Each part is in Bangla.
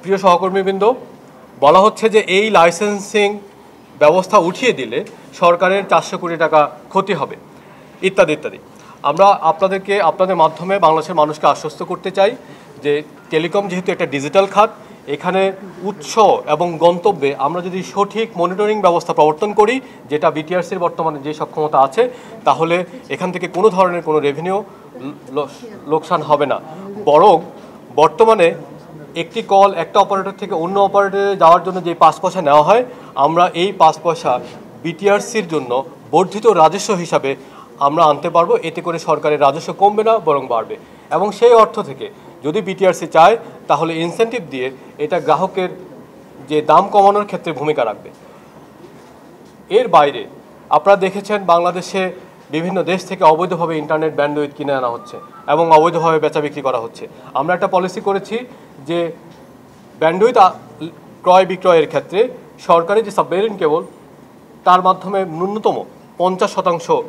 প্রিয় সহকর্মীবৃন্দ, বলা হচ্ছে যে এই লাইসেন্সিং ব্যবস্থা উঠিয়ে দিলে সরকারের 400 কোটি টাকা ক্ষতি হবে ইত্যাদি ইত্যাদি। আমরা আপনাদের মাধ্যমে বাংলাদেশের মানুষকে আশ্বস্ত করতে চাই যে টেলিকম যেহেতু একটা ডিজিটাল খাত, এখানে উৎস এবং গন্তব্যে আমরা যদি সঠিক মনিটরিং ব্যবস্থা প্রবর্তন করি, যেটা বিটিআরসির বর্তমানে যে সক্ষমতা আছে, তাহলে এখান থেকে কোনো ধরনের কোনো রেভিনিউ লোকসান হবে না। বরং বর্তমানে একটি কল একটা অপারেটর থেকে অন্য অপারেটরে যাওয়ার জন্য যে 5 পয়সা নেওয়া হয়, আমরা এই 5 পয়সা বিটিআরসির জন্য বর্ধিত রাজস্ব হিসাবে আমরা আনতে পারবো। এতে করে সরকারের রাজস্ব কমবে না, বরং বাড়বে। এবং সেই অর্থ থেকে যদি বিটিআরসি চায়, তাহলে ইনসেন্টিভ দিয়ে এটা গ্রাহকের যে দাম কমানোর ক্ষেত্রে ভূমিকা রাখবে। এর বাইরে আপনারা দেখেছেন বাংলাদেশে বিভিন্ন দেশ থেকে অবৈধভাবে ইন্টারনেট ব্যান্ডউইথ কিনে আনা হচ্ছে এবং অবৈধভাবে বেচা বিক্রি করা হচ্ছে। আমরা একটা পলিসি করেছি যে ব্যান্ডউইথ ক্রয় বিক্রয়ের ক্ষেত্রে সরকারি যে সাবমেরিন কেবল, তার মাধ্যমে ন্যূনতম 50%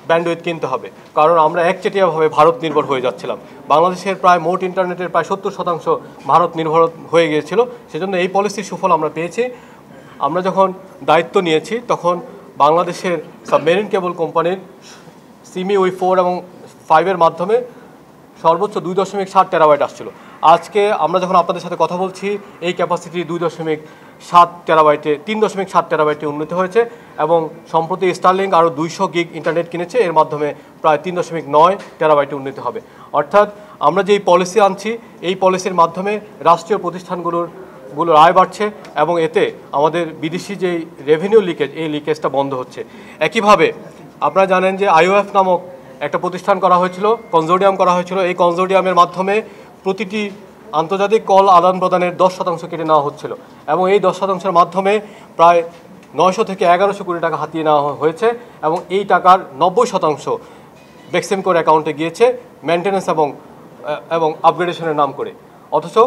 ব্যান্ডউইথ কিনতে হবে। কারণ আমরা একচেটিয়াভাবে ভারত নির্ভর হয়ে যাচ্ছিলাম। বাংলাদেশের প্রায় মোট ইন্টারনেটের প্রায় 70% ভারত নির্ভর হয়ে গিয়েছিল। সেজন্য এই পলিসির সুফল আমরা পেয়েছি। আমরা যখন দায়িত্ব নিয়েছি, তখন বাংলাদেশের সাবমেরিন কেবল কোম্পানির সিমিউই 4 এবং 5-এর মাধ্যমে সর্বোচ্চ 2.7 টেরাবাইট আসছিল। আজকে আমরা যখন আপনাদের সাথে কথা বলছি, এই ক্যাপাসিটি 2.7 টেরাবাইটে 3.7 টেরাবাইটে উন্নীত হয়েছে এবং সম্প্রতি স্টারলিংক আরও 200 গিগ ইন্টারনেট কিনেছে, এর মাধ্যমে প্রায় 3.9 টেরাবাইটে উন্নীত হবে। অর্থাৎ আমরা যেই পলিসি আনছি, এই পলিসির মাধ্যমে রাষ্ট্রীয় প্রতিষ্ঠানগুলোর আয় বাড়ছে এবং এতে আমাদের বিদেশি যেই রেভিনিউ লিকেজ, এই লিকেজটা বন্ধ হচ্ছে। একইভাবে আপনারা জানেন যে IOF নামক একটা প্রতিষ্ঠান করা হয়েছিল, কনজোর্ডিয়াম করা হয়েছিল। এই কনজোর্ডিয়ামের মাধ্যমে প্রতিটি আন্তর্জাতিক কল আদান প্রদানের 10% কেটে নেওয়া হচ্ছিল এবং এই 10%-এর মাধ্যমে প্রায় 900 থেকে 1100 কোটি টাকা হাতিয়ে নেওয়া হয়েছে এবং এই টাকার 90% বেক্সিমকোর অ্যাকাউন্টে গিয়েছে মেনটেন্যান্স এবং আপগ্রেডেশনের নাম করে। অথচ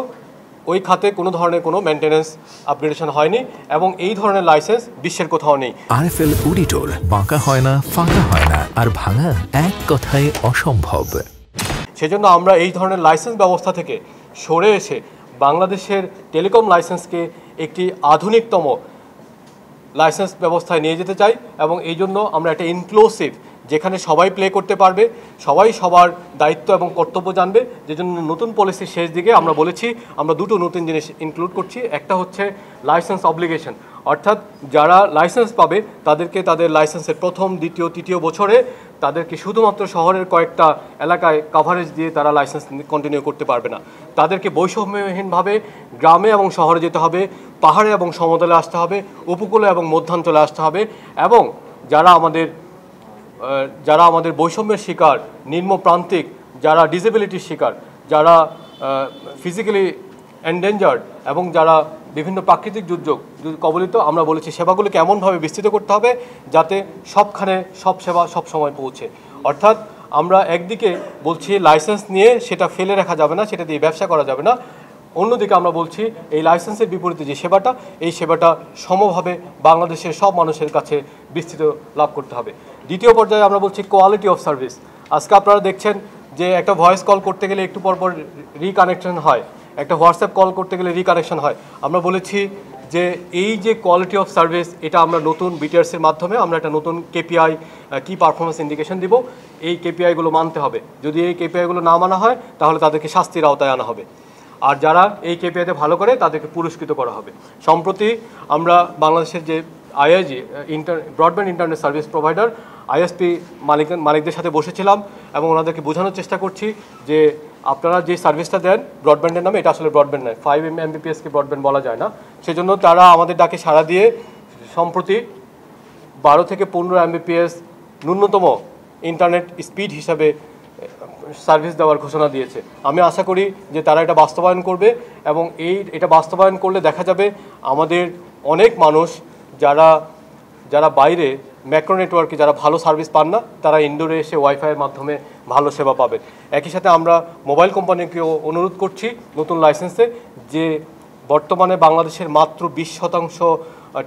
ওই খাতে কোনো ধরনের কোনো মেনটেন্যান্স আপগ্রেডেশন হয়নি এবং এই ধরনের লাইসেন্স বিশ্বের কোথাও নেই। আরএফএল অডিটর, বাঁকা হয় না, ফাঁকা হয় না, আর ভাঙা এক কথায় অসম্ভব। সেজন্য আমরা এই ধরনের লাইসেন্স ব্যবস্থা থেকে সরে এসে বাংলাদেশের টেলিকম লাইসেন্সকে একটি আধুনিকতম লাইসেন্স ব্যবস্থায় নিয়ে যেতে চাই এবং এই জন্য আমরা একটা ইনক্লুসিভ, যেখানে সবাই প্লে করতে পারবে, সবাই সবার দায়িত্ব এবং কর্তব্য জানবে। যে জন্য নতুন পলিসির শেষ দিকে আমরা বলেছি আমরা দুটো নতুন জিনিস ইনক্লুড করছি। একটা হচ্ছে লাইসেন্স অব্লিগেশন, অর্থাৎ যারা লাইসেন্স পাবে তাদেরকে তাদের লাইসেন্সের প্রথম, দ্বিতীয়, তৃতীয় বছরে তাদেরকে শুধুমাত্র শহরের কয়েকটা এলাকায় কাভারেজ দিয়ে তারা লাইসেন্স কন্টিনিউ করতে পারবে না। তাদেরকে বৈষম্যহীনভাবে গ্রামে এবং শহরে যেতে হবে, পাহাড়ে এবং সমতলে আসতে হবে, উপকূলে এবং মধ্যাঞ্চলে আসতে হবে। এবং যারা আমাদের বৈষম্যের শিকার, নিম্ন প্রান্তিক, যারা ডিসেবিলিটির শিকার, যারা ফিজিক্যালি এন্ডেঞ্জার্ড এবং যারা বিভিন্ন প্রাকৃতিক দুর্যোগ কবলিত, আমরা বলেছি সেবাগুলোকে এমনভাবে বিস্তৃত করতে হবে যাতে সবখানে সব সেবা সব সময় পৌঁছে। অর্থাৎ আমরা একদিকে বলছি লাইসেন্স নিয়ে সেটা ফেলে রাখা যাবে না, সেটা দিয়ে ব্যবসা করা যাবে না। অন্যদিকে আমরা বলছি এই লাইসেন্সের বিপরীতে যে সেবাটা, এই সেবাটা সমভাবে বাংলাদেশের সব মানুষের কাছে বিস্তৃত লাভ করতে হবে। দ্বিতীয় পর্যায়ে আমরা বলছি কোয়ালিটি অফ সার্ভিস। আজকে আপনারা দেখছেন যে একটা ভয়েস কল করতে গেলে একটু পরপর রিকানেকশন হয়, একটা হোয়াটসঅ্যাপ কল করতে গেলে রিকানেকশন হয়। আমরা বলেছি যে এই যে কোয়ালিটি অফ সার্ভিস, এটা আমরা নতুন বিটিআরসির মাধ্যমে আমরা একটা নতুন কেপিআই, কি পারফরমেন্স ইন্ডিকেশন দিব। এই কেপিআইগুলো মানতে হবে। যদি এই কেপিআইগুলো না মানা হয়, তাহলে তাদেরকে শাস্তির আওতায় আনা হবে। আর যারা এই কেপিআইতে ভালো করে তাদেরকে পুরস্কৃত করা হবে। সম্প্রতি আমরা বাংলাদেশের যে IIG, broadband internet service provider, ISP মালিকদের সাথে বসেছিলাম এবং ওনাদেরকে বোঝানোর চেষ্টা করছি যে আপনারা যে সার্ভিসটা দেন ব্রডব্যান্ডের নামে, এটা আসলে ব্রডব্যান্ড নয়। 5 Mbps-কে ব্রডব্যান্ড বলা যায় না। সেজন্য তারা আমাদের ডাকে সাড়া দিয়ে সম্প্রতি 12 থেকে 15 Mbps ন্যূনতম ইন্টারনেট স্পিড হিসাবে সার্ভিস দেওয়ার ঘোষণা দিয়েছে। আমি আশা করি যে তারা এটা বাস্তবায়ন করবে এবং এটা বাস্তবায়ন করলে দেখা যাবে আমাদের অনেক মানুষ যারা বাইরে ম্যাক্রো নেটওয়ার্কে যারা ভালো সার্ভিস পান না, তারা ইনডোরে এসে ওয়াইফাইয়ের মাধ্যমে ভালো সেবা পাবে। একই সাথে আমরা মোবাইল কোম্পানিকেও অনুরোধ করছি নতুন লাইসেন্সে যে বর্তমানে বাংলাদেশের মাত্র 20%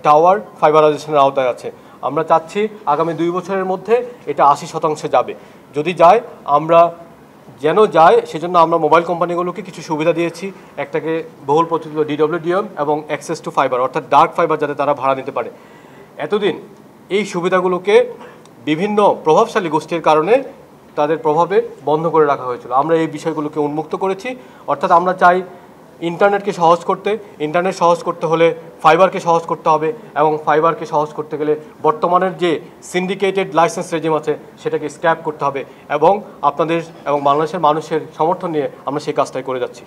টাওয়ার ফাইবারাইজেশনের আওতায় আছে। আমরা চাচ্ছি আগামী 2 বছরের মধ্যে এটা 80% যাবে। যদি যায়, আমরা যেন যায়, সেজন্য আমরা মোবাইল কোম্পানিগুলোকে কিছু সুবিধা দিয়েছি। একটাকে বহুল প্রচলিত DWDM এবং অ্যাক্সেস টু ফাইবার, অর্থাৎ ডার্ক ফাইবার যাতে তারা ভাড়া নিতে পারে। এতদিন এই সুবিধাগুলোকে বিভিন্ন প্রভাবশালী গোষ্ঠীর কারণে তাদের প্রভাবে বন্ধ করে রাখা হয়েছিল। আমরা এই বিষয়গুলোকে উন্মুক্ত করেছি। অর্থাৎ আমরা চাই ইন্টারনেটকে সহজ করতে, ইন্টারনেট সহজ করতে হলে ফাইবারকে সহজ করতে হবে, এবং ফাইবারকে সহজ করতে গেলে বর্তমানের যে সিন্ডিকেটেড লাইসেন্স রেজিম আছে সেটাকে স্ক্র্যাপ করতে হবে, এবং আপনাদের এবং বাংলাদেশের মানুষের সমর্থন নিয়ে আমরা সেই কাজটাই করে যাচ্ছি।